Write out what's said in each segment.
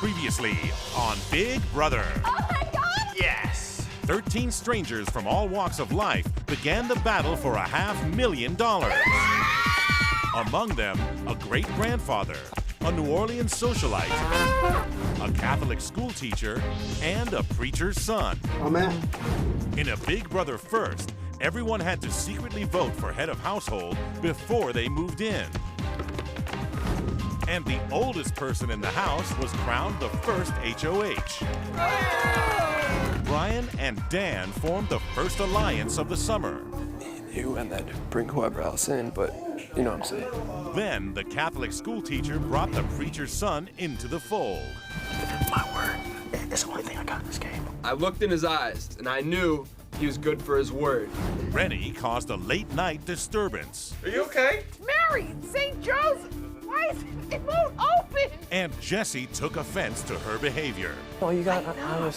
Previously on Big Brother. Oh my God! Yes! 13 strangers from all walks of life began the battle for $500,000. Among them, a great-grandfather, a New Orleans socialite, a Catholic school teacher, and a preacher's son. Oh, man. In a Big Brother first, everyone had to secretly vote for head of household before they moved in. And the oldest person in the house was crowned the first HOH. Brian and Dan formed the first alliance of the summer. You and then bring whoever else in, but you know what I'm saying. Then the Catholic school teacher brought the preacher's son into the fold. My word, it's the only thing I got in this game. I looked in his eyes, and I knew he was good for his word. Rennie caused a late-night disturbance. Are you okay? Mary, St. Joseph, why is it won't open? And Jesse took offense to her behavior. Oh, you got, I was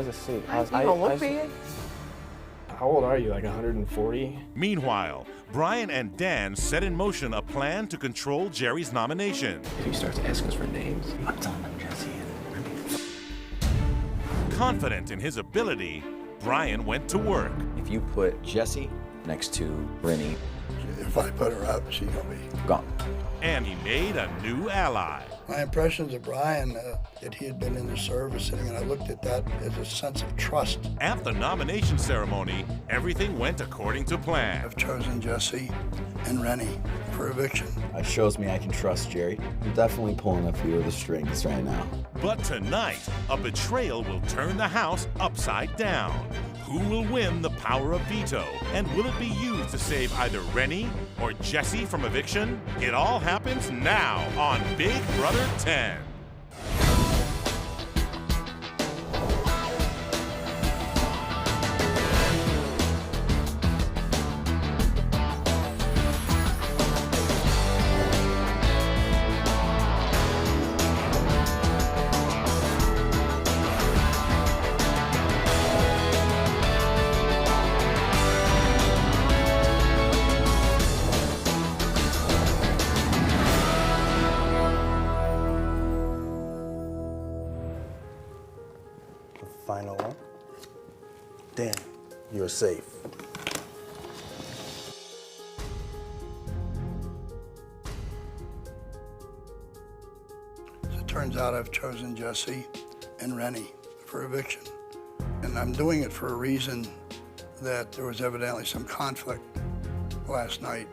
asleep. You don't look big. How old are you, like 140? Meanwhile, Brian and Dan set in motion a plan to control Jerry's nomination. If he starts asking us for names, I'm telling him Jesse and Remy. Confident in his ability, Brian went to work. If you put Jesse next to Rennie, If I put her up, she's gonna be gone. And he made a new ally. My impressions of Brian, that he had been in the service, and I looked at that as a sense of trust. At the nomination ceremony, everything went according to plan. I've chosen Jesse and Rennie for eviction. It shows me I can trust Jerry. I'm definitely pulling a few of the strings right now. But tonight, a betrayal will turn the house upside down. Who will win the power of veto? And will it be used to save either Rennie or Jesse from eviction? It all happens now on Big Brother 10. Final one. Dan, you're safe. As it turns out, I've chosen Jesse and Rennie for eviction. And I'm doing it for a reason that there was evidently some conflict last night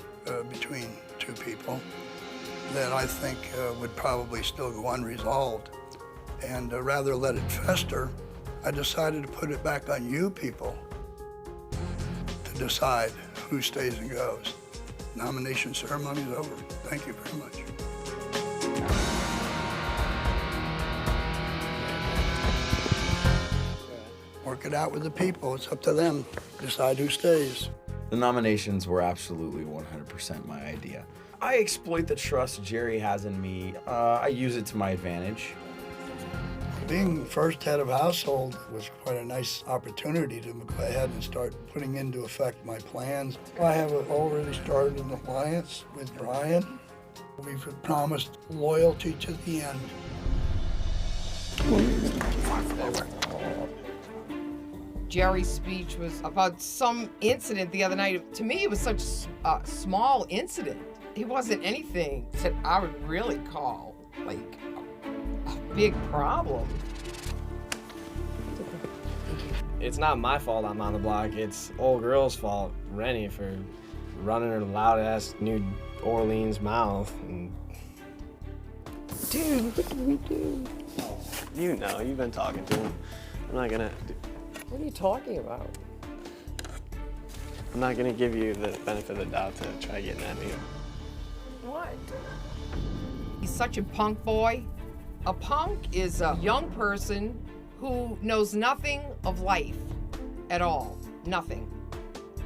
between two people that I think would probably still go unresolved. And rather let it fester, I decided to put it back on you people to decide who stays and goes. Nomination ceremony is over. Thank you very much. Work it out with the people. It's up to them. Decide who stays. The nominations were absolutely 100% my idea. I exploit the trust Jerry has in me. I use it to my advantage. Being first head of household was quite a nice opportunity to go ahead and start putting into effect my plans. I have already started an alliance with Brian. We've promised loyalty to the end. Jerry's speech was about some incident the other night. To me, it was such a small incident. It wasn't anything that I would really call like a big problem. It's not my fault I'm on the block. It's old girl's fault, Rennie, for running her loud-ass New Orleans mouth. And... Dude, what did we do? You know, you've been talking to him. I'm not gonna... What are you talking about? I'm not gonna give you the benefit of the doubt to try getting at me. What? He's such a punk boy. A punk is a young person who knows nothing of life at all. Nothing.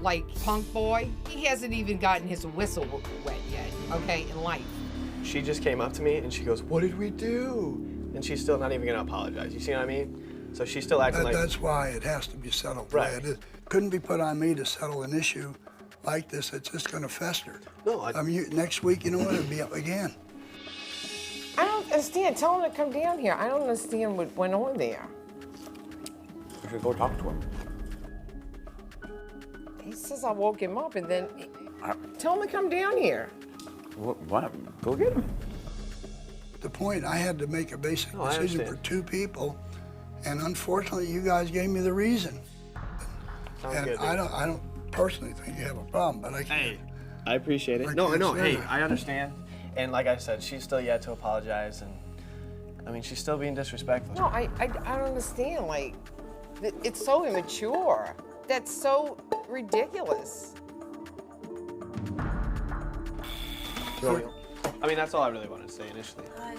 Like punk boy, he hasn't even gotten his whistle wet yet, okay, in life. She just came up to me and she goes, "What did we do?" And she's still not even gonna apologize. You see what I mean? So she's still acting like... That's why it has to be settled the way it is. Couldn't be put on me to settle an issue like this. It's just gonna fester. No, I mean, next week, you know what, it'll be up again. I don't understand. Tell him to come down here. I don't understand what went on there. We should go talk to him. He says I woke him up, and then tell him to come down here. What? Go get him. The point, I had to make a basic No, I decision for understand. 2 people, and unfortunately, you guys gave me the reason. Sounds And good, I dude. don't personally think you have a problem, but I can't. Hey, I appreciate it. I No, can't no, say hey, that. I understand. And like I said, she's still yet to apologize, and I mean, she's still being disrespectful. No, I don't understand. Like, it's so immature. That's so ridiculous. I mean, that's all I really wanted to say initially. Hi.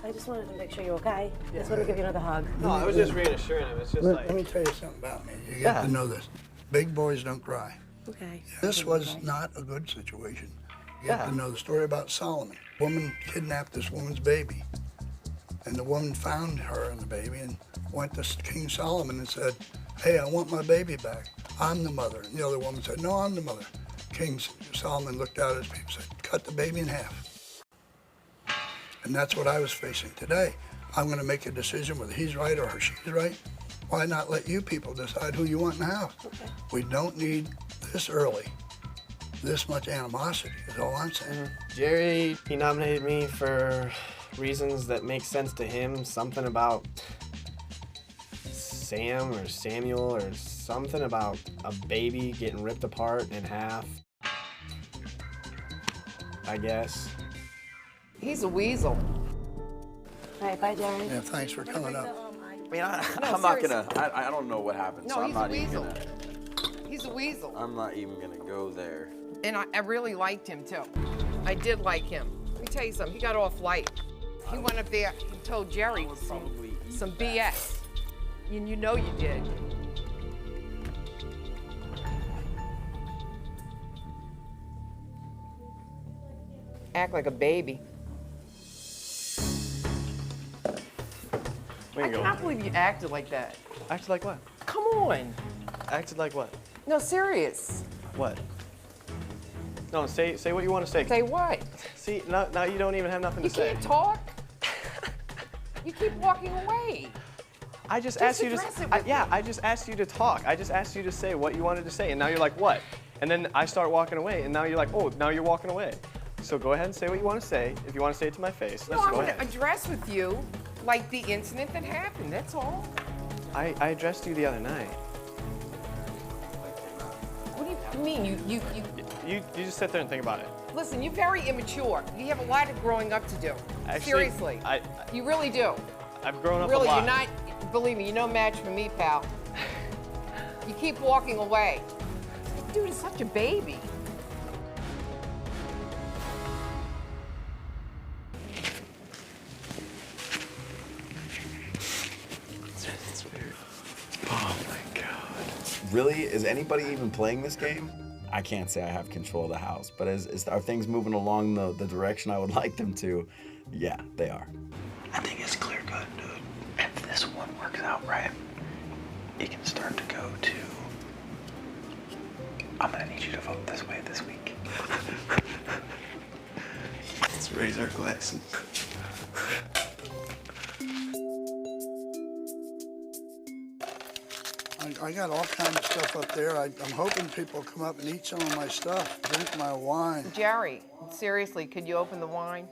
I just wanted to make sure you're okay. Just wanted to give you another hug. No, I was just reassuring him. It's just Let like, me tell you something about me. You Yeah. get to know this. Big boys don't cry. Okay. This was not a good situation. You have to know the story about Solomon. Woman kidnapped this woman's baby. And the woman found her and the baby and went to King Solomon and said, hey, I want my baby back. I'm the mother. And the other woman said, no, I'm the mother. King Solomon looked out at his people and said, cut the baby in half. And that's what I was facing today. I'm gonna make a decision whether he's right or she's right. Why not let you people decide who you want in the house? We don't need this early, this much animosity is all I'm saying. Jerry, he nominated me for reasons that make sense to him. Something about Sam or Samuel or something about a baby getting ripped apart in half. I guess. He's a weasel. All right, bye, Jerry. Yeah, thanks for coming up. I mean, I'm not gonna. I don't know what happened. No, so I'm he's a not even weasel. gonna. He's a weasel. I'm not even gonna go there. And I really liked him too. I did like him. Let me tell you something. He got off light. He went up there and told Jerry some BS. And you know you did. Act like a baby. Where I you going? can't believe you acted like that. Acted like what? Come on. Acted like what? No, serious. What? No, say what you want to say. Say what? See, now you don't even have nothing You to say. can't talk. You keep walking away. I just Just asked you address to. it with Yeah, me. I just asked you to talk. I just asked you to say what you wanted to say, and now you're like, what? And then I start walking away, and now you're like, oh, now you're walking away. So go ahead and say what you want to say. If you want to say it to my face, No, let's I go want to ahead. address with you, like the incident that happened. That's all. I addressed you the other night. What do you mean? You just sit there and think about it. Listen. You're very immature. You have a lot of growing up to do. Actually, Seriously. You really do. I've grown up Really, a lot. you're not. Believe me, you're no match for me, pal. You keep walking away. This dude is such a baby. Oh my God. Really? Is anybody even playing this game? I can't say I have control of the house, but are things moving along the direction I would like them to? Yeah, they are. I think it's clear cut, dude. If this one works out right, it can start to go to. I'm gonna need you to vote this way this week. Let's raise our glasses. I got all kinds of stuff up there. I'm hoping people will come up and eat some of my stuff, drink my wine. Jerry, seriously, could you open the wine?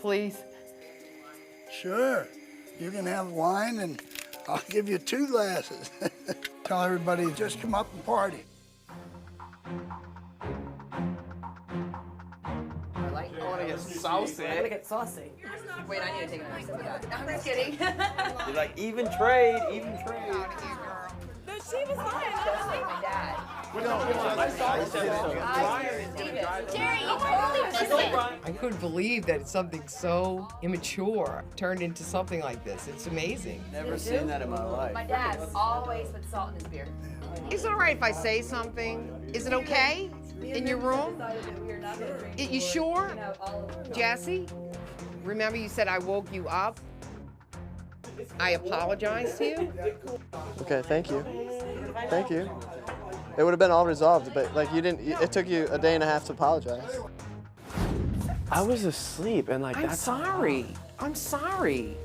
Please. Sure, you can have wine and I'll give you 2 glasses. Tell everybody, just come up and party. I want to get saucy. I'm gonna get saucy. Wait, I need to take a sip of that. I'm just kidding. You're like, even trade, even trade. No, she was fine. My dad. Jerry, you totally missed it. I couldn't believe that something so immature turned into something like this. It's amazing. Never seen that in my life. My dad always puts salt in his beer. Is it all right if I say something? Is it okay? In your room? You sure? Jesse? Remember you said I woke you up? I apologize to you? Okay, thank you. Thank you. It would have been all resolved, but like you didn't. It took you a day and a half to apologize. I was asleep, and like I'm that's sorry. I'm sorry.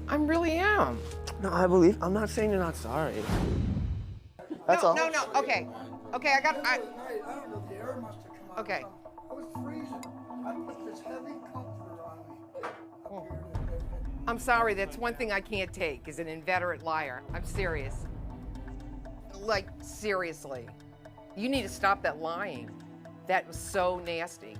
I really am. No, I believe. I'm not saying you're not sorry. That's no, all. No, no. Okay. Okay, I got. Okay. I was freezing. I put this heavy comforter on me. I'm sorry. That's one thing I can't take is an inveterate liar. I'm serious. Like, seriously. You need to stop that lying. That was so nasty.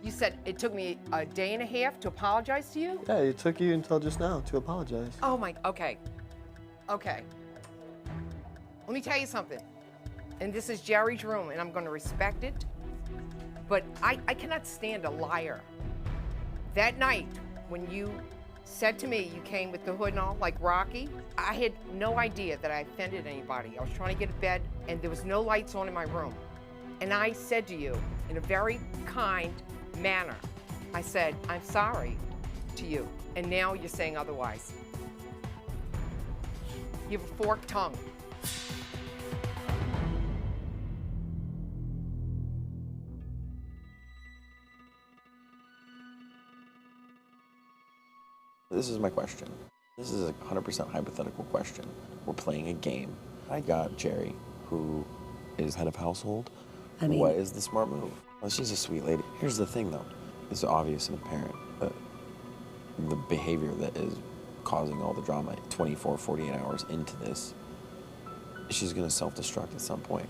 You said it took me a day and a half to apologize to you? Yeah, it took you until just now to apologize. Oh my, okay. Okay. Let me tell you something. And this is Jerry's room, and I'm gonna respect it. But I cannot stand a liar. That night, when you said to me you came with the hood and all, like Rocky, I had no idea that I offended anybody. I was trying to get to bed, and there was no lights on in my room. And I said to you, in a very kind manner, I said, I'm sorry to you. And now you're saying otherwise. You have a forked tongue. This is my question. This is a 100% hypothetical question. We're playing a game. I got Jerry, who is head of household. I mean, what is the smart move? Well, she's a sweet lady. Here's the thing, though. It's obvious and apparent that the behavior that is causing all the drama 24, 48 hours into this, she's going to self-destruct at some point.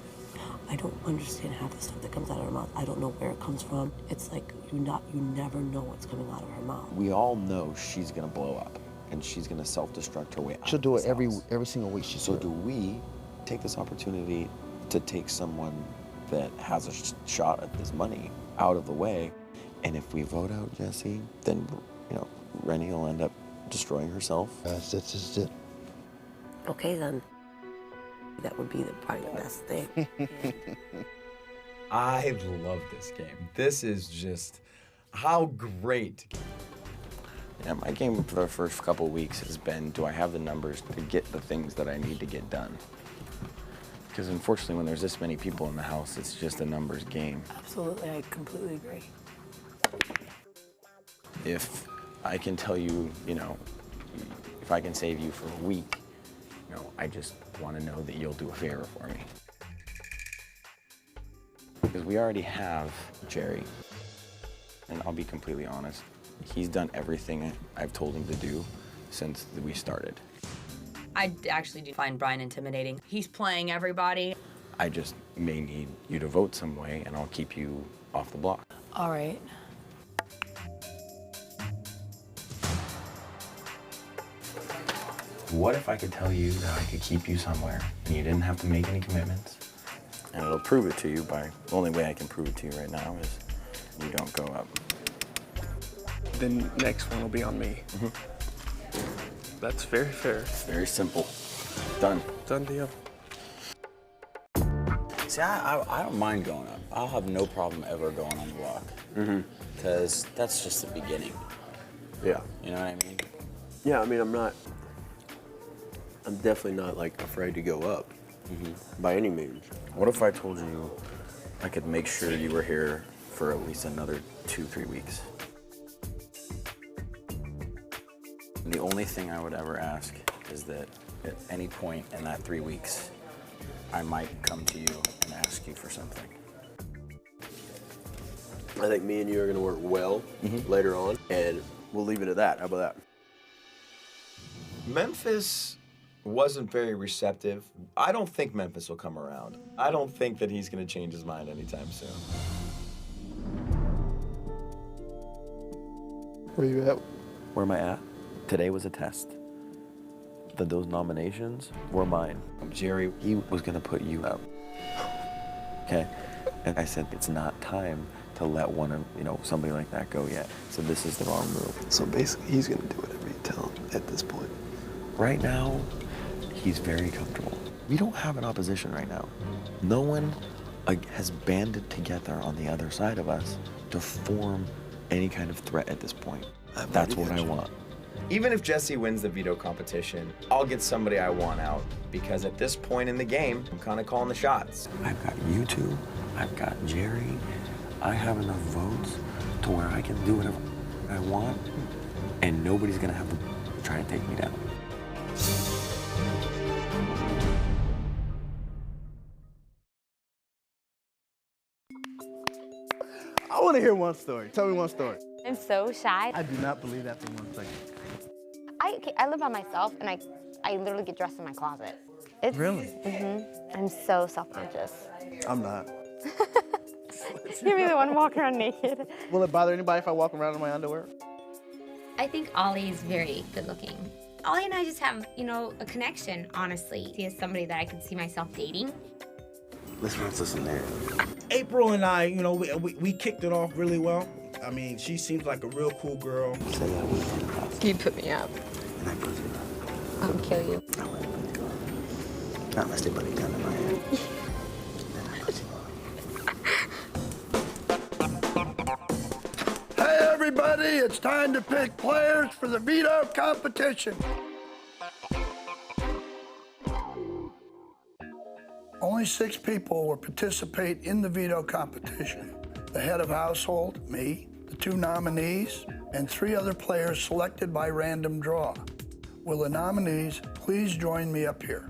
I don't understand half the stuff that comes out of her mouth. I don't know where it comes from. It's like you never know what's coming out of her mouth. We all know she's going to blow up, and she's going to self-destruct her way out. She'll do of it this every single week. So do we take this opportunity to take someone that has a shot at this money out of the way? And if we vote out Jesse, then, you know, Rennie will end up destroying herself. That's just it. Okay, then. That would be probably the best thing. I love this game. This is just how great. Yeah, my game for the first couple weeks has been, do I have the numbers to get the things that I need to get done? Because unfortunately, when there's this many people in the house, it's just a numbers game. Absolutely, I completely agree. If I can tell you, you know, if I can save you for a week, you know, I just want to know that you'll do a favor for me. Because we already have Jerry, and I'll be completely honest, he's done everything I've told him to do since we started. I actually do find Brian intimidating. He's playing everybody. I just may need you to vote some way, and I'll keep you off the block. All right. What if I could tell you that I could keep you somewhere, and you didn't have to make any commitments? And it'll prove it to you by, the only way I can prove it to you right now is you don't go up. The next one will be on me. That's very fair. Very simple. Done. Done deal. See, I don't mind going up. I'll have no problem ever going on the block. Because that's just the beginning. Yeah. You know what I mean? Yeah, I mean, I'm definitely not, like, afraid to go up by any means. What if I told you I could make sure you were here for at least another 2-3 weeks? The only thing I would ever ask is that at any point in that 3 weeks, I might come to you and ask you for something. I think me and you are going to work well later on, and we'll leave it at that. How about that? Memphis wasn't very receptive. I don't think Memphis will come around. I don't think that he's going to change his mind anytime soon. Where you at? Where am I at? Today was a test. Those nominations were mine. Jerry, he was going to put you up. Okay? And I said, it's not time to let one of, somebody like that go yet. So this is the wrong move. So basically, he's going to do whatever you tell him at this point. Right now, he's very comfortable. We don't have an opposition right now. No one has banded together on the other side of us to form any kind of threat at this point. That's what I want. Even if Jesse wins the veto competition, I'll get somebody I want out, because at this point in the game, I'm kind of calling the shots. I've got you two, I've got Jerry, I have enough votes to where I can do whatever I want, and nobody's gonna have to try to take me down. I want to hear one story. Tell me one story. I'm so shy. I do not believe that for 1 second. I live by myself, and I literally get dressed in my closet. Really? Mm-hmm. I'm so self-conscious. I'm not. You're the one walking around naked. Will it bother anybody if I walk around in my underwear? I think Ollie is very good looking. Ollie and I just have, a connection, honestly. He is somebody that I could see myself dating. Let's listen there. April and I, we kicked it off really well. I mean, she seems like a real cool girl. Say that with You put me up. and I put you up. I'll kill you. I wouldn't put you up. Not unless they put a gun in my head. Then I put you up. Hey everybody, it's time to pick players for the veto competition. Only 6 people will participate in the veto competition. The head of household, me, the 2 nominees, and 3 other players selected by random draw. Will the nominees please join me up here?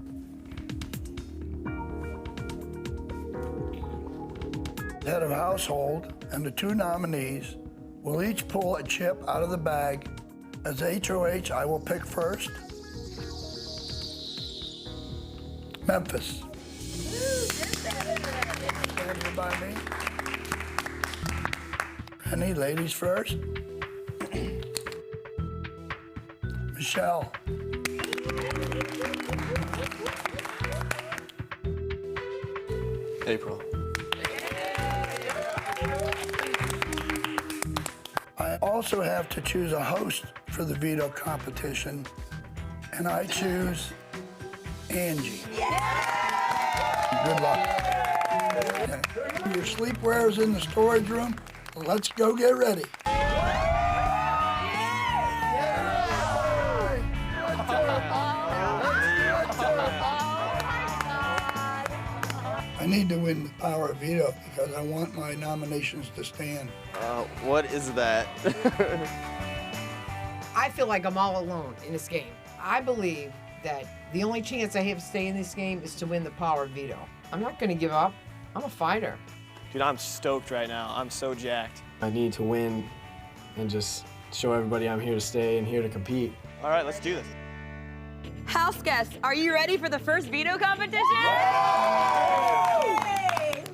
The head of household and the 2 nominees will each pull a chip out of the bag. As HOH, I will pick first. Memphis. Stand by me. Penny, ladies first. Michelle. April. I also have to choose a host for the veto competition, and I choose Angie. Good luck. Okay. Your sleepwear is in the storage room. Let's go get ready. I need to win the power of veto because I want my nominations to stand. What is that? I feel like I'm all alone in this game. I believe that the only chance I have to stay in this game is to win the power of veto. I'm not going to give up. I'm a fighter. Dude, I'm stoked right now. I'm so jacked. I need to win and just show everybody I'm here to stay and here to compete. All right, let's do this. House guests, are you ready for the first veto competition?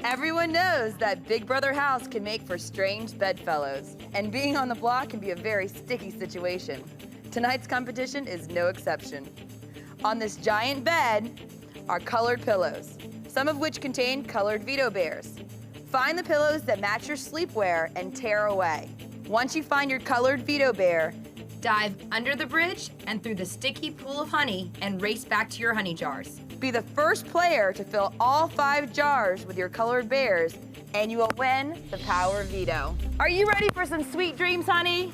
Everyone knows that Big Brother House can make for strange bedfellows, and being on the block can be a very sticky situation. Tonight's competition is no exception. On this giant bed are colored pillows, some of which contain colored veto bears. Find the pillows that match your sleepwear and tear away. Once you find your colored veto bear, dive under the bridge and through the sticky pool of honey and race back to your honey jars. Be the first player to fill all 5 jars with your colored bears, and you will win the power of veto. Are you ready for some sweet dreams, honey?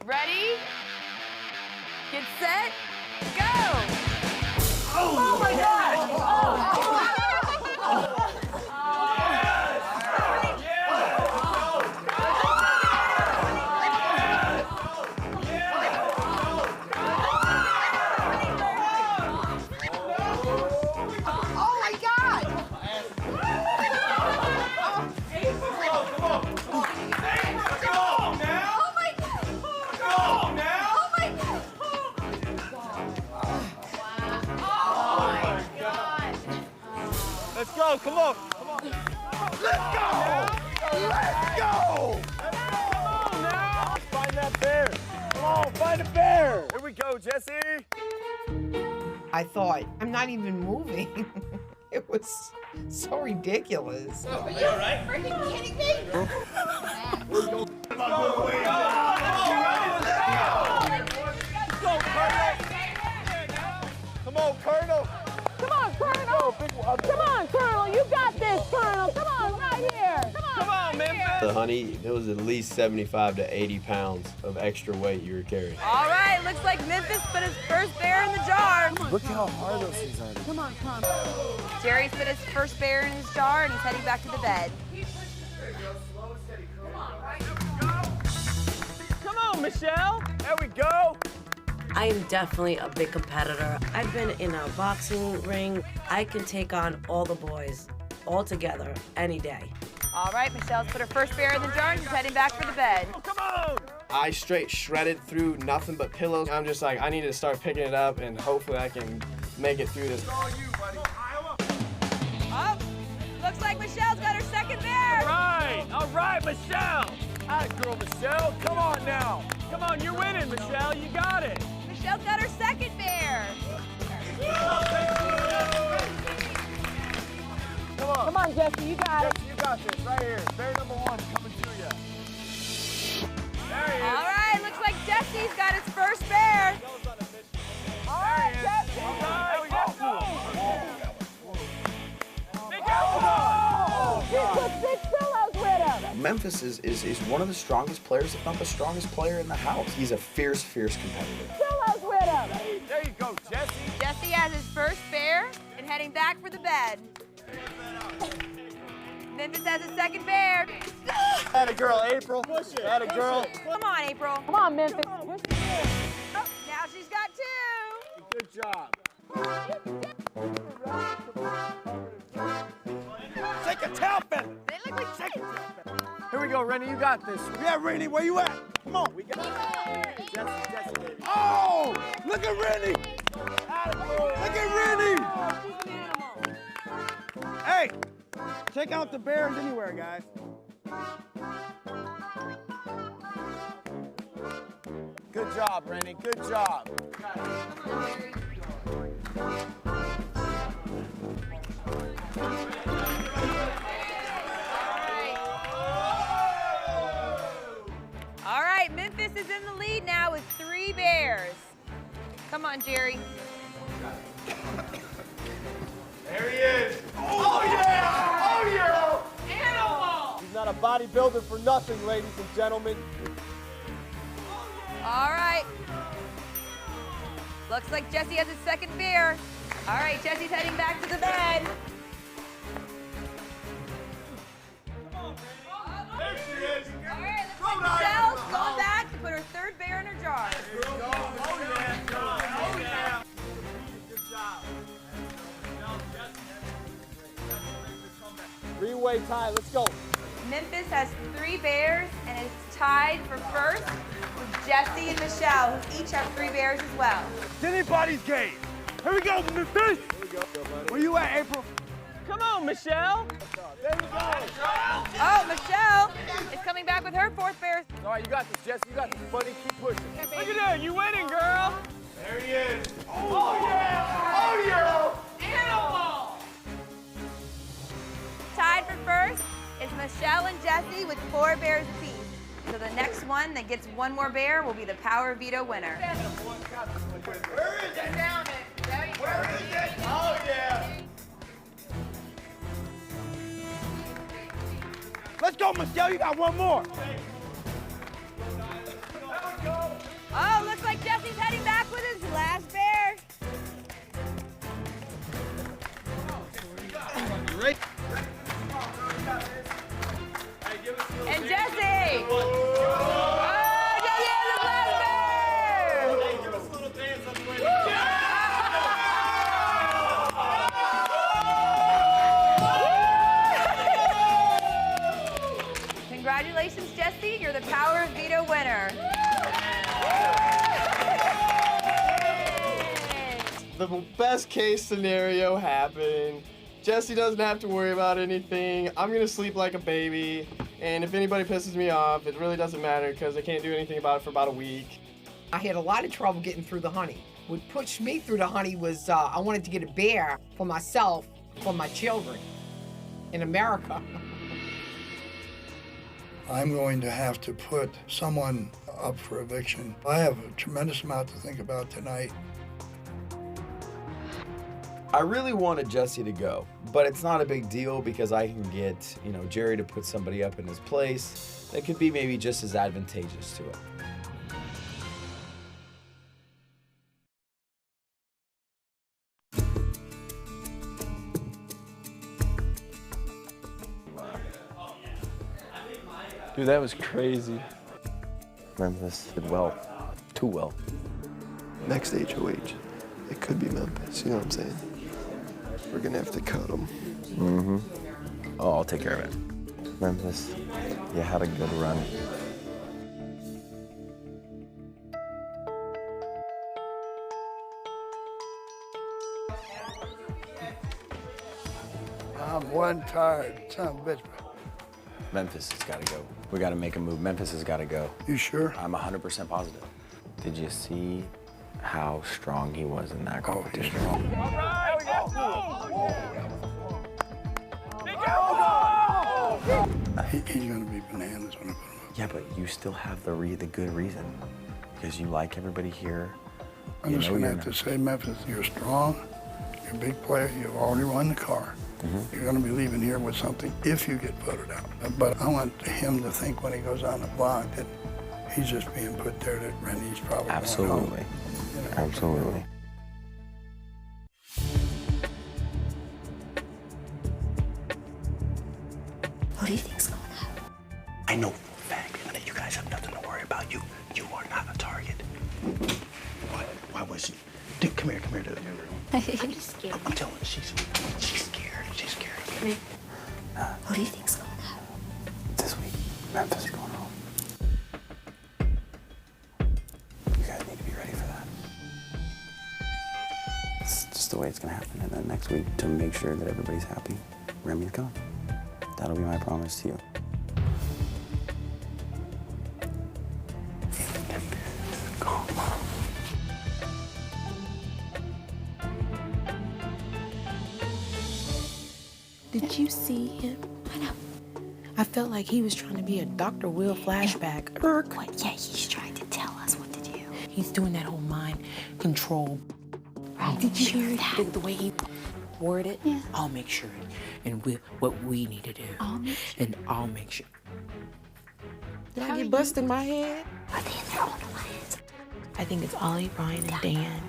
Ready? Get set, go! Oh my gosh! Let's go, come on. Let's go! Let's go! Come on now. Let's find that bear. Come on, find a bear. Here we go, Jesse. I thought, I'm not even moving. It was so ridiculous. Are you all right? Are you kidding me? Come on, Colonel. Come on, Colonel. Come on, Colonel. You got this, Colonel. Come on, right here. Come on, Memphis. The honey, it was at least 75 to 80 pounds of extra weight you were carrying. All right, looks like Memphis put his first bear in the jar. Look how hard those things are. Come on, come on. Jerry's put his first bear in his jar and he's heading back to the bed. Michelle. There we go. I am definitely a big competitor. I've been in a boxing ring. I can take on all the boys all together any day. All right, Michelle's put her first bear in the jar and she's heading back for the bed. Oh, come on. I straight shredded through nothing but pillows. I'm just like, I need to start picking it up, and hopefully I can make it through this. Oh, looks like Michelle's got her second bear. All right, Michelle. All right, girl, Michelle. Come on now. Come on, you're winning, Michelle. You got it. Michelle's got her second bear. Come on, Jesse, you got it. You got this right here. Bear number 1 coming to you. There he is. All right, looks like Jesse's got his first bear. All right, Jesse. He took 6 pillows with him. Memphis is one of the strongest players, if not the strongest player in the house. He's a fierce, fierce competitor. Pillows with him. There you go, Jesse. Jesse has his first bear and heading back for the bed. Memphis has his second bear. Atta girl, April. Push it. Atta girl. Come on, April. Come on, Memphis. Oh, now she's got 2. Good job. Take a tail feather. They look like chickens. Here we go, Rennie. You got this. Yeah, Rennie, where you at? Come on. We got it. Jesse, baby. Oh, look at Rennie. Look at Rennie. Hey, check out the bears anywhere, guys. Good job, Rennie. Good job. All right, Memphis is in the lead now with 3 bears. Come on, Jerry. There he is. Oh, yeah! Oh, yeah! Animal! He's not a bodybuilder for nothing, ladies and gentlemen. All right. Looks like Jesse has his second bear. All right, Jesse's heading back to the bed. There she is. All right, looks like Michelle's going back to put her third bear in her jar. Oh, yeah. Oh, yeah. Good job. 3-way tie. Let's go. Memphis has 3 bears and it's tied for first with Jesse and Michelle, who each have 3 bears as well. It's anybody's game. Here we go, Memphis. Where you at, April? Come on, Michelle. There we go. Oh, Michelle is coming back with her 4th bear. All right, you got this, Jesse. You got this, buddy. Keep pushing. Look at that. You winning, girl. There he is. Oh, yeah. Oh, yeah. Animal. Tied for first is Michelle and Jesse with 4 bears apiece. So the next one that gets 1 more bear will be the Power Veto winner. Where is it? Where is it? Oh, yeah. Let's go, Michelle. You got 1 more. Oh, looks like Jesse's heading back with his last bear. You ready? And Jesse! Oh, Jesse has his last bear! Hey, give us a little dance on the way. Congratulations, Jesse. You're the Power of Veto winner. The best case scenario happened. Jesse doesn't have to worry about anything. I'm gonna sleep like a baby. And if anybody pisses me off, it really doesn't matter because I can't do anything about it for about a week. I had a lot of trouble getting through the honey. What pushed me through the honey was I wanted to get a bear for myself, for my children in America. I'm going to have to put someone up for eviction. I have a tremendous amount to think about tonight. I really wanted Jesse to go, but it's not a big deal because I can get, Jerry to put somebody up in his place that could be maybe just as advantageous to it. Dude, that was crazy. Memphis did well. Too well. Next HOH, it could be Memphis, you know what I'm saying? We're gonna have to cut him. Mm-hmm. Oh, I'll take care of it. Memphis, you had a good run. I'm one tired son of a bitch. Memphis has got to go. We got to make a move. Memphis has got to go. You sure? I'm 100% positive. Did you see how strong he was in that competition? He's going to be bananas when I put him up. Yeah, but you still have the good reason. Because you like everybody here. I'm just going to have to say, Memphis, you're strong. You're a big player. You've already won the car. You're going to be leaving here with something if you get voted out. But I want him to think when he goes on the block that he's just being put there that Rennie's probably Absolutely. going home. You know? Absolutely. What do you think's going on? I know for a fact that you guys have nothing to worry about. You are not a target. Why was she? Dude, come here, dude. I'm just scared. I'm telling you, she's scared. She's scared. Come here. What do you think's going on? This week, Memphis is going home. You guys need to be ready for that. It's just the way it's going to happen. And then next week, to make sure that everybody's happy, Remy's gone. That'll be my promise to you. Did you see him? I know. I felt like he was trying to be a Dr. Will flashback. What? Yeah, he's trying to tell us what to do. He's doing that whole mind control. Right. Did you Sure hear that. the way he worded it? Yeah. I'll make sure. And what we need to do. I'll make sure. And I'll make sure. Did How I are get busted you? in my head? Are they in their own alliance? I think it's Ollie, Brian, and Dan.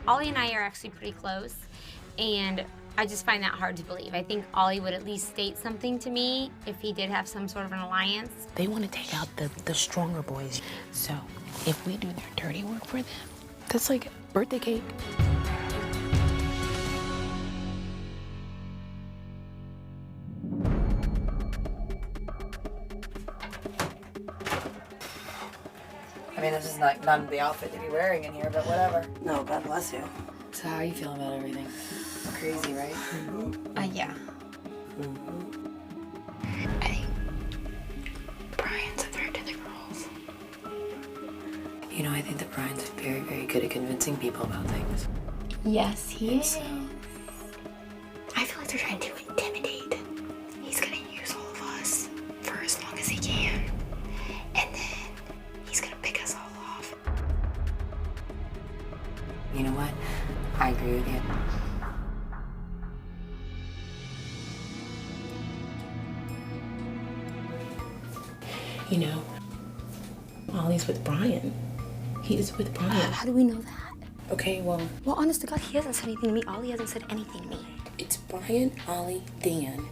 Ollie and I are actually pretty close, and I just find that hard to believe. I think Ollie would at least state something to me if he did have some sort of an alliance. They want to take out the stronger boys. So if we do their dirty work for them, that's like birthday cake. I mean, this is like not the outfit to be wearing in here, but whatever. No, God bless you. So how are you feeling about everything? Crazy, right? Yeah. I think Brian's a threat to the girls. You know, I think that Brian's very, very good at convincing people about things. Yes, he is. So, I feel like they're trying to intimidate. He's gonna use all of us for as long as he can. And then he's gonna pick us all off. you know what? I agree with you. You know, Ollie's with Brian. He is with Brian. How do we know that? Okay, well, honest to God, he hasn't said anything to me. Ollie hasn't said anything to me. it's Brian, Ollie, Dan.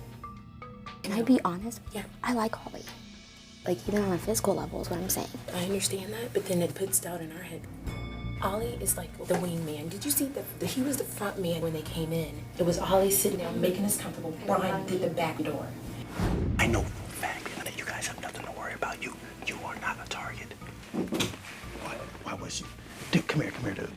Can I be honest? Yeah. I like Ollie. Like, even on a physical level is what I'm saying. I understand that, but then it puts doubt in our head. Ollie is like the wingman. Did you see that he was the front man when they came in? It was Ollie sitting there making us comfortable. Brian did the back door. I know for a fact that you guys have nothing to worry about. You are not a target. Why was you? Dude, come here, dude.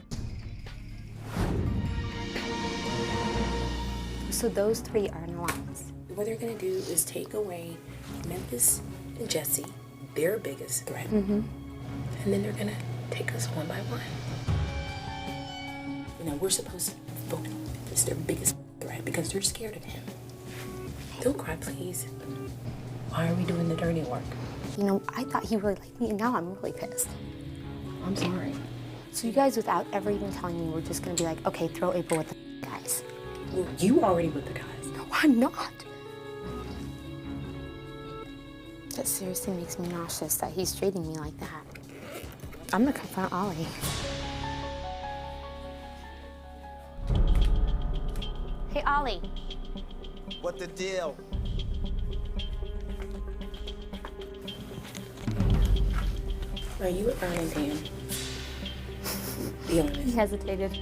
So those three are an alliance. What they're gonna do is take away Memphis and Jesse, their biggest threat, Mm-hmm. and then they're gonna take us one by one. You know, we're supposed to vote Memphis their biggest threat because they're scared of him. Don't cry, please. Why are we doing the dirty work? You know, I thought he really liked me, and now I'm really pissed. I'm sorry. So you guys, without ever even telling me, were just gonna be like, okay, throw April with the guys. Well, you already with the guys. No, I'm not. That seriously makes me nauseous that he's treating me like that. I'm gonna confront Ollie. Hey, Ollie. What the deal? Are you with Brian and Dan? Be honest. He hesitated.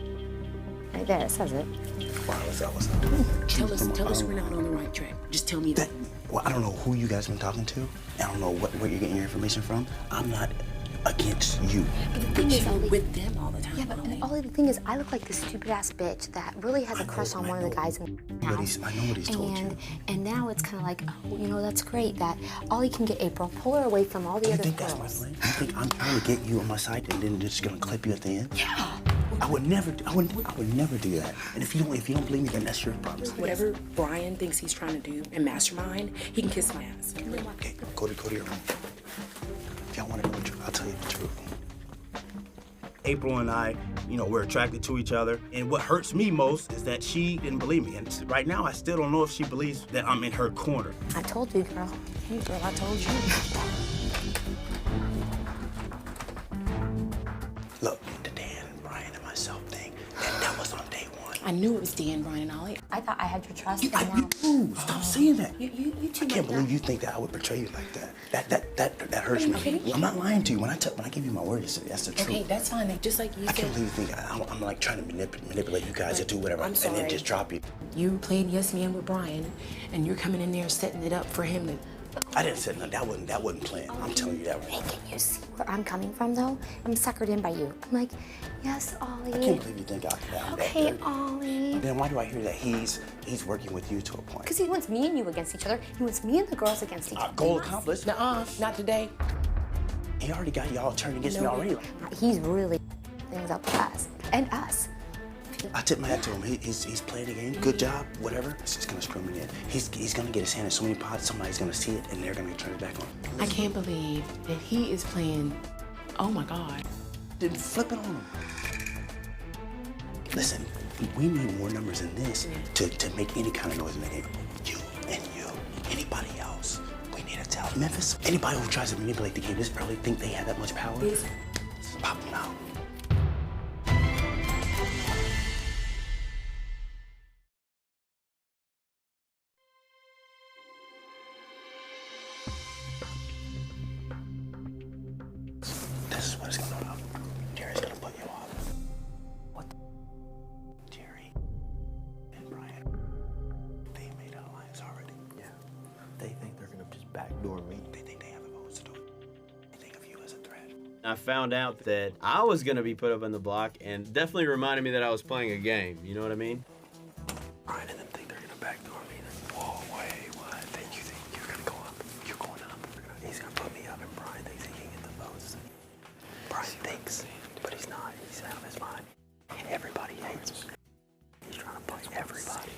Right there, it says it. Wow, what's up? Tell us we're not on the right track. Just tell me that. Well, I don't know who you guys been talking to. I don't know where you're getting your information from. I'm not against you. But the thing is, I'm with them all the time. Yeah, but Ollie, the thing is, I look like this stupid ass bitch that really has a crush on one of the guys in the house. I know what he's told you. And now it's kind of like, oh, you know, that's great that Ollie can get April, pull her away from all the other You think girls. that's my plan? You think I'm trying to get you on my side and then just gonna clip you at the end? Yeah. I would never do that. And if you don't believe me, then that's your problem. Whatever Brian thinks he's trying to do and mastermind, he can kiss my ass. Okay, go to your room. If y'all want to know the truth, I'll tell you the truth. April and I, you know, we're attracted to each other. And what hurts me most is that she didn't believe me. And right now, I still don't know if she believes that I'm in her corner. I told you, girl. Hey, girl, I told you. Look, the Dan, Brian, and myself thing, that was on day one. I knew it was Dan, Brian, and Ollie. I thought I had your trust. Stop saying that. You I can't believe you think that I would betray you like that. That hurts me. Okay. I'm not lying to you. When I give you my word, that's the truth. Okay, that's fine. Just like you I said. can't believe you think I'm like trying to manipulate you guys to do whatever I'm sorry. and then just drop you. You played yes man with Brian, and you're coming in there setting it up for him to. I didn't say nothing. That wasn't planned. I'm telling you that right now. Can you see where I'm coming from, though? I'm suckered in by you. I'm like, yes, Ollie. I can't believe you think I'm that Okay, dirty. Ollie. Then why do I hear that he's working with you to a point? Because he wants me and you against each other. He wants me and the girls against each other. Goal accomplished. Nuh-uh, not today. He already got y'all turned against me already. He's really things up to us and us. I tip my hat to him. He's playing the game. Good job. Whatever. It's just gonna screw me in. He's gonna get his hand in so many pots. Somebody's gonna see it, and they're gonna turn it back on. I can't believe that he is playing. Oh my God. Then flip it on him. Listen, we need more numbers than this to make any kind of noise in the game. You and you, anybody else. We need to tell Memphis. Anybody who tries to manipulate the game this early think they have that much power. Pop them out. This is what it's gonna do. Jerry's gonna put you off. What the? Jerry and Brian, they made an alliance already. Yeah. They think they're gonna just backdoor me. They think they have the votes to do it. They think of you as a threat. I found out that I was going to be put up on the block and definitely reminded me that I was playing a game. You know what I mean? Brian and them think they're gonna backdoor me. Whoa, wait, what? Then you think you're gonna go up? You're going up. He's gonna put me up, and Brian thinks he can get the votes. Brian thinks, but he's not. He's out of his mind. And everybody hates him. He's trying to play everybody.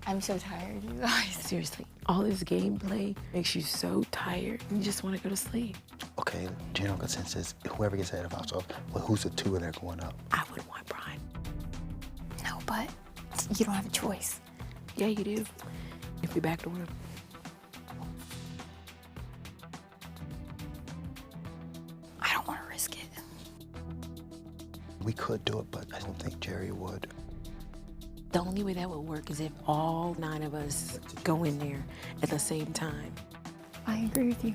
I'm so tired, you guys. Seriously, all this gameplay makes you so tired. You just want to go to sleep. Okay, general consensus, whoever gets ahead of ourselves, well, who's the two and they're going up? I would want Brian. No, but you don't have a choice. Yeah, you do. If we backdoor him. I don't want to risk it. We could do it, but I don't think Jerry would. The only way that would work is if all 9 of us go in there at the same time. I agree with you.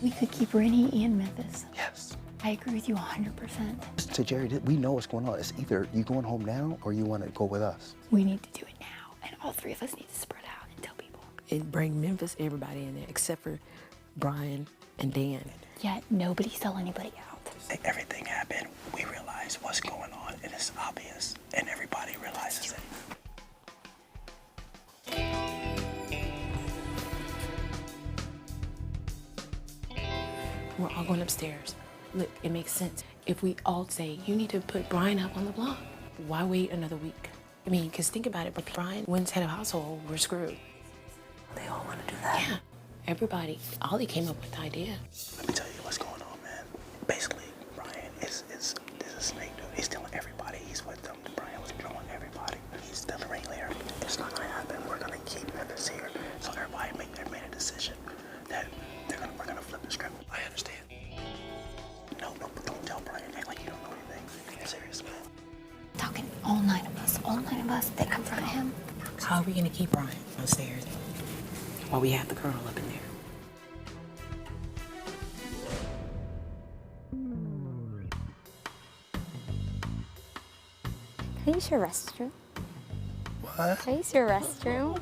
We could keep Rennie and Memphis. Yes. I agree with you 100%. To Jerry, we know what's going on. It's either you going home now or you want to go with us. We need to do it now, and all 3 of us need to spread out and tell people. And bring Memphis, everybody in there, except for Brian and Dan. Yet nobody sell anybody out. Everything happened. We realized what's going on, and it's obvious, and everybody realizes it. We're all going upstairs. Look, it makes sense. If we all say, you need to put Brian up on the block, why wait another week? I mean, because think about it, but Brian wins head of household, we're screwed. They all want to do that. Yeah, everybody. Ollie came up with the idea. Let me tell you what's going on, man. Basically, Brian is a snake dude. He's telling everybody he's with them. Brian was killing everybody. He's the ringleader. It's not gonna happen. We're gonna keep Memphis here. So everybody made a decision that we're gonna flip the script. I understand. No, don't tell Brian. Act like you don't know anything. Get serious, man. Talking all 9 of us, one of us that confront him. How are we gonna keep Brian upstairs while we have the colonel up in there? Can I use your restroom? What? Can I use your restroom?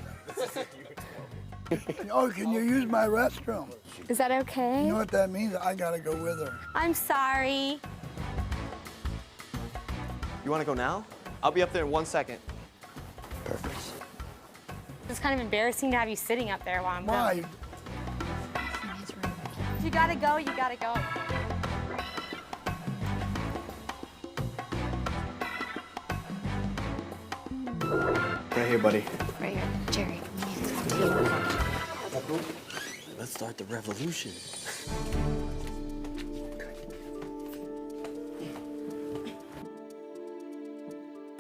Oh, can you use my restroom? Is that okay? You know what that means? I gotta go with her. I'm sorry. You want to go now? I'll be up there in 1 second. Perfect. It's kind of embarrassing to have you sitting up there while I'm Why? going. You gotta go, you gotta go. Right here, buddy. Right here. Jerry, let me talk to you. Let's start the revolution.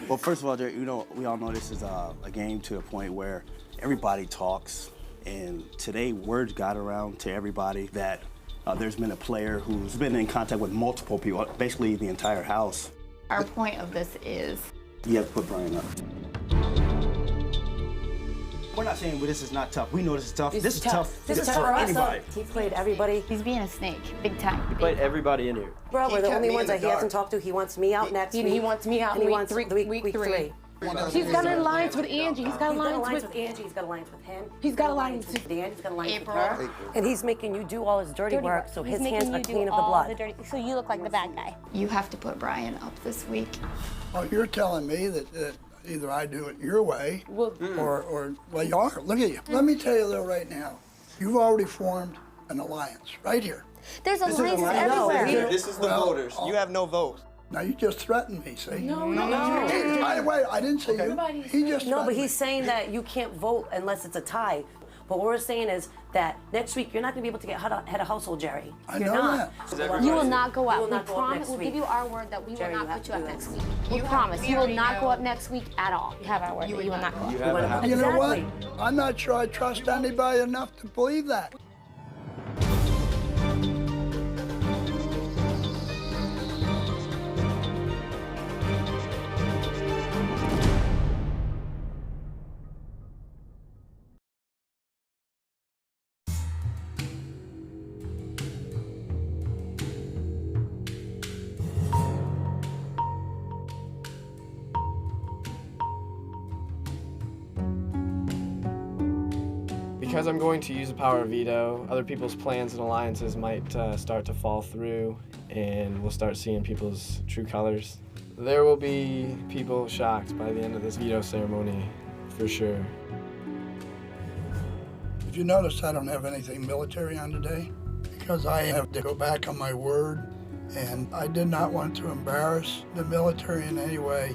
Well, first of all, Jerry, we all know this is a game to a point where everybody talks, and today words got around to everybody that there's been a player who's been in contact with multiple people, basically the entire house. Our point of this is You have to put Brian up. We're not saying this is not tough. We know this is tough. This is tough. This is tough for anybody. He played everybody. He's being a snake, big time. He played everybody in here. Bro, we're the only ones that he hasn't talked to. He wants me out next week. He wants me out and in he week wants three. week three. He's got an alliance with Angie. He's got an alliance with Angie. He's got an alliance with him. He's got an alliance with Dan. He's got an alliance April. with her. And he's making you do all his dirty work, so his hands are clean of the blood. So you look like the bad guy. You have to put Brian up this week. Oh, you're telling me that either I do it your way, or well, you are. Look at you. Let me tell you though, right now, you've already formed an alliance right here. There's alliances everywhere. This is the voters. You have no vote. Now you just threatened me, see? No. By the way, I didn't say you. He just No, but threatened he's saying that you can't vote unless it's a tie. But what we're saying is that next week you're not going to be able to get head of household, Jerry. I You're know not. that. You will not go You up. will We not go up promise. next We'll week. give you our word that we will Jerry, you not have put to you up do next it. week. We promise. You will already not go know. up next week at all. You have our word that you will not go up. You have a house. You know what? Exactly. I'm not sure I trust anybody enough to believe that. Because I'm going to use the power of veto, other people's plans and alliances might start to fall through, and we'll start seeing people's true colors. There will be people shocked by the end of this veto ceremony, for sure. If you notice, I don't have anything military on today because I have to go back on my word, and I did not want to embarrass the military in any way.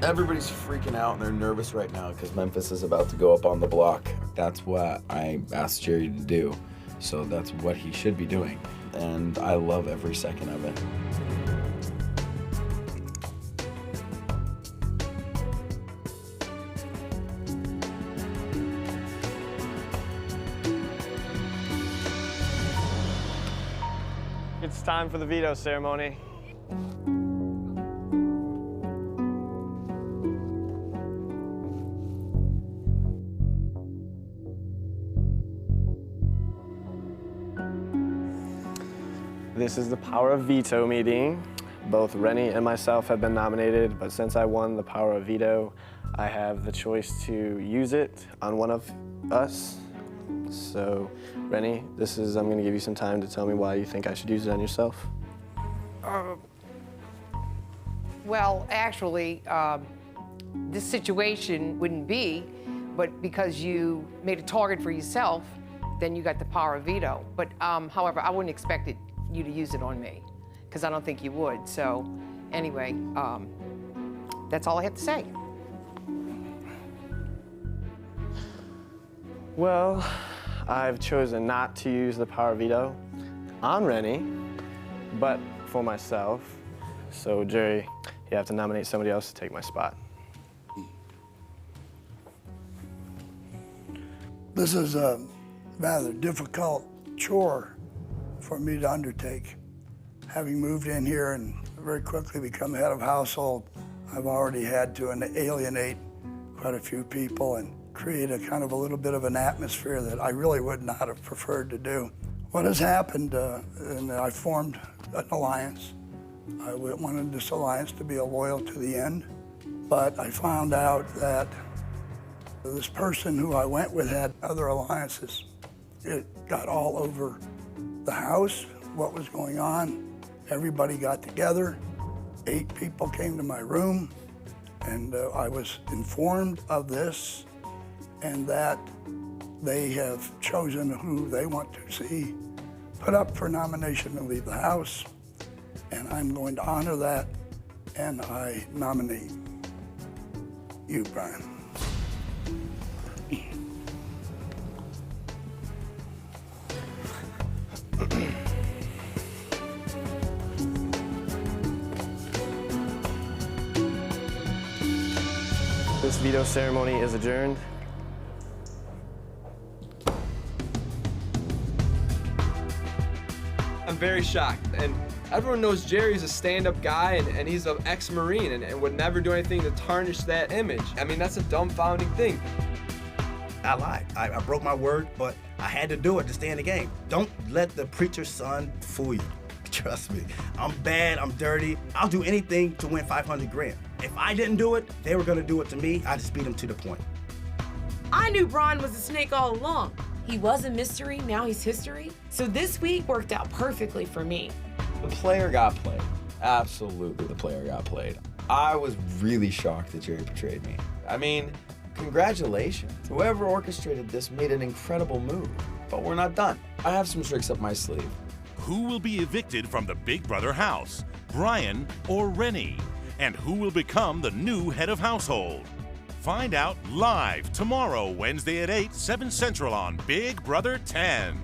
Everybody's freaking out and they're nervous right now because Memphis is about to go up on the block. That's what I asked Jerry to do. So that's what he should be doing. And I love every second of it. It's time for the veto ceremony. This is the power of veto meeting. Both Rennie and myself have been nominated, but since I won the power of veto, I have the choice to use it on one of us. So, Rennie, I'm gonna give you some time to tell me why you think I should use it on yourself. Well, actually, this situation wouldn't be, but because you made a target for yourself, then you got the power of veto. But however, I wouldn't expect you to use it on me, because I don't think you would. So anyway, that's all I have to say. Well, I've chosen not to use the power of veto on Rennie, but for myself. So Jerry, you have to nominate somebody else to take my spot. This is a rather difficult chore for me to undertake. Having moved in here and very quickly become head of household, I've already had to alienate quite a few people and create a kind of a little bit of an atmosphere that I really would not have preferred to do. What has happened, and I formed an alliance. I wanted this alliance to be loyal to the end, but I found out that this person who I went with had other alliances. It got all over the house, what was going on. Everybody got together. 8 people came to my room, and I was informed of this and that they have chosen who they want to see put up for nomination to leave the house, and I'm going to honor that, and I nominate you, Brian. This veto ceremony is adjourned. I'm very shocked, and everyone knows Jerry's a stand-up guy, and he's an ex-Marine, and would never do anything to tarnish that image. I mean, that's a dumbfounding thing. I lied. I broke my word, but I had to do it to stay in the game. Don't let the preacher's son fool you. Trust me. I'm bad, I'm dirty. I'll do anything to win 500 grand. If I didn't do it, they were gonna do it to me. I just beat them to the point. I knew Brian was a snake all along. He was a mystery, now he's history. So this week worked out perfectly for me. The player got played. Absolutely, the player got played. I was really shocked that Jerry betrayed me. I mean, congratulations. Whoever orchestrated this made an incredible move. But we're not done. I have some tricks up my sleeve. Who will be evicted from the Big Brother house, Brian or Rennie? And who will become the new head of household? Find out live tomorrow, Wednesday at 8, 7 Central on Big Brother 10.